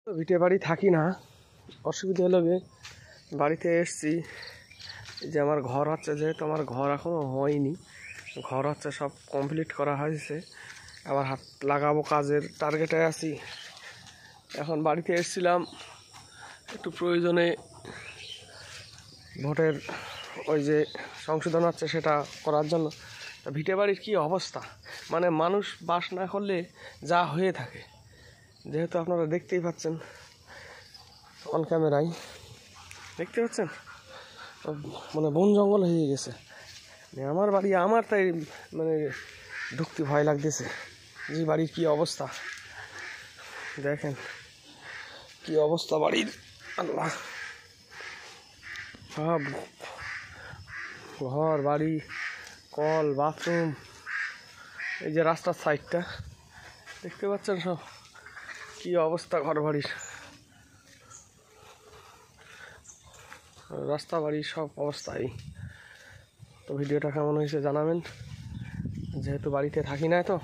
ভিটে বাড়ি থাকি না, অসুবিধা হলো গিয়ে বাড়িতে এসছি যে আমার ঘর হচ্ছে, যেহেতু আমার ঘর এখনও হয়নি, ঘর হচ্ছে সব কমপ্লিট করা হয়েছে, আবার হাত লাগাবো, কাজের টার্গেটে আছি। এখন বাড়িতে এসছিলাম একটু প্রয়োজনে, ভোটের ওই যে সংশোধন হচ্ছে সেটা করার জন্য। তা ভিটে বাড়ির কী অবস্থা, মানে মানুষ বাস না করলে যা হয়ে থাকে, যেহেতু আপনারা দেখতেই পাচ্ছেন, অন ক্যামেরায় দেখতে পাচ্ছেন, মানে বন জঙ্গল হয়ে গেছে। আমার বাড়ি, আমার তাই মানে ঢুকতে ভয় লাগতেছে যে বাড়ির কী অবস্থা। দেখেন কি অবস্থা বাড়ির, আল্লাহ, সব ঘর বাড়ি, কল, বাথরুম, এই যে রাস্তার সাইডটা দেখতে পাচ্ছেন, সব কি অবস্থা ঘর বাড়ির, রাস্তা বাড়ির সব অবস্থাই। তো ভিডিওটা কেমন হয়েছে জানাবেন, যেহেতু বাড়িতে থাকি না তো।